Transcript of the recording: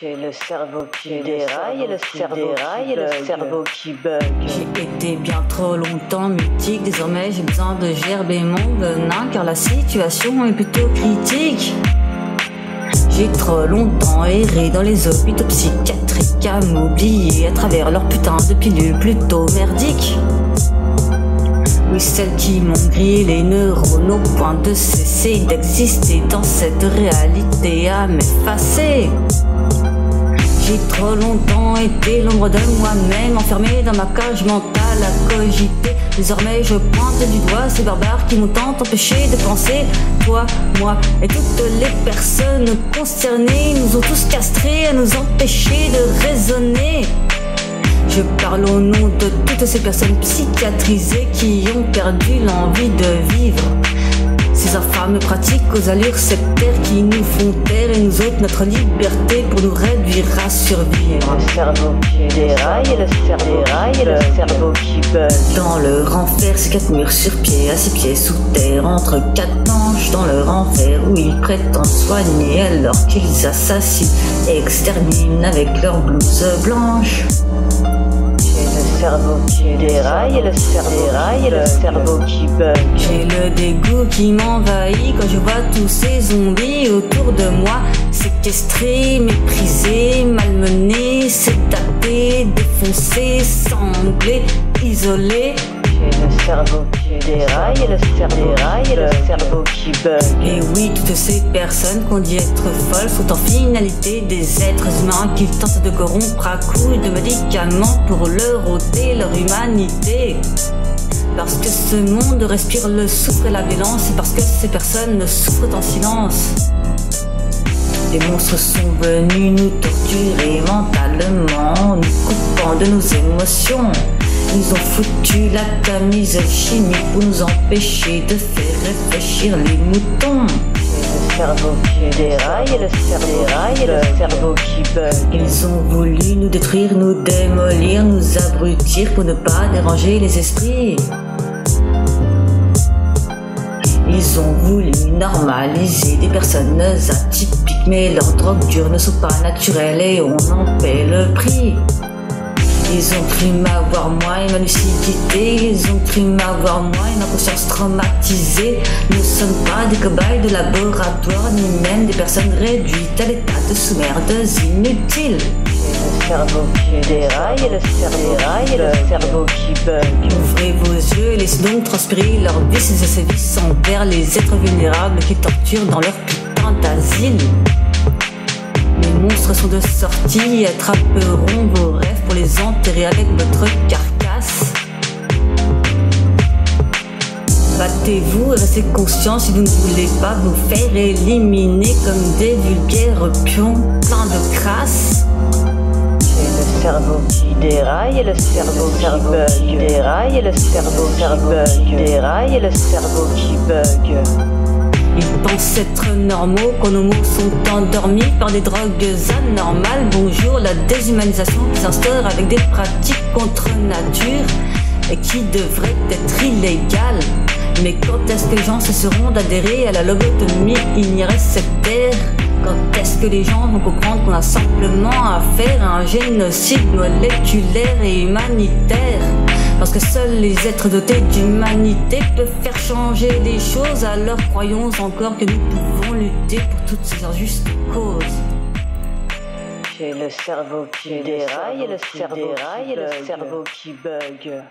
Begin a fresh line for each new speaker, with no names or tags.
J'ai le cerveau qui déraille, le cerveau qui bug.
J'ai été bien trop longtemps mutique, désormais j'ai besoin de gerber mon venin car la situation est plutôt critique. J'ai trop longtemps erré dans les hôpitaux psychiatriques à m'oublier à travers leurs putains de pilules plutôt merdiques. Oui, celles qui m'ont grillé les neurones au point de cesser d'exister dans cette réalité à m'effacer. J'ai trop longtemps été l'ombre de moi-même, enfermé dans ma cage mentale à cogiter. Désormais je pointe du doigt ces barbares qui m'ont tant empêché de penser. Toi, moi et toutes les personnes concernées nous ont tous castrés à nous empêcher de raisonner. Je parle au nom de toutes ces personnes psychiatrisées qui ont perdu l'envie de vivre. Ces infâmes pratiques aux allures sectaires qui nous font taire et nous ôtent notre liberté pour nous réduire à survivre.
Le cerveau qui déraille, le cerveau qui bug.
Dans leur enfer, ces 4 murs sur pied, à 6 pieds sous terre, entre 4 planches, dans leur enfer où ils prétendent soigner alors qu'ils assassinent et exterminent avec leurs blouses blanches.
Le cerveau qui déraille, le cerveau qui bug.
J'ai le dégoût qui m'envahit quand je vois tous ces zombies autour de moi, séquestrés, méprisés, malmenés, sédatés, défoncés, sanglés, isolés.
J'ai le cerveau qui déraille, le cerveau qui bug.
Et oui, toutes ces personnes qu'on dit être folles sont en finalité des êtres humains qu'ils tentent de corrompre à coups de médicaments pour leur ôter leur humanité. Parce que ce monde respire le souffle et la violence, et parce que ces personnes souffrent en silence. Des monstres sont venus nous torturer mentalement, nous coupant de nos émotions. Ils ont foutu la camise chimique pour nous empêcher de faire réfléchir les moutons.
Le cerveau qui déraille, le cerveau qui bug.
Ils ont voulu nous détruire, nous démolir, nous abrutir pour ne pas déranger les esprits. Ils ont voulu normaliser des personnes atypiques, mais leurs drogues dures ne sont pas naturelles et on en paie le prix. Ils ont cru m'avoir moi et ma lucidité, ils ont cru m'avoir moi et ma conscience traumatisée. Nous ne sommes pas des cobayes de laboratoire, ni même des personnes réduites à l'état de sous-merdes inutiles.
Le cerveau qui déraille, le cerveau qui bug.
Ouvrez vos yeux et laissez donc transpirer leurs vices et sévices envers les êtres vulnérables qui torturent dans leur putain d'asile. Les monstres sont de sortie et attraperont vos rêves pour les enterrer avec votre carcasse. Battez-vous et restez conscients si vous ne voulez pas vous faire éliminer comme des vulgaires pions pleins de crasse.
Le cerveau qui déraille, le cerveau qui bug. Déraille, le cerveau qui bug. Déraille, le cerveau qui bug.
Ils pensent être normaux quand nos mots sont endormis par des drogues anormales. Bonjour la déshumanisation qui s'instaure avec des pratiques contre nature et qui devraient être illégales. Mais quand est-ce que les gens cesseront d'adhérer à la lobotomie sectaire? Quand est-ce que les gens vont comprendre qu'on a simplement affaire à un génocide moléculaire et humanitaire? Parce que seuls les êtres dotés d'humanité peuvent faire changer les choses, alors croyons encore que nous pouvons lutter pour toutes ces injustes causes.
J'ai le cerveau qui déraille, le cerveau qui bug.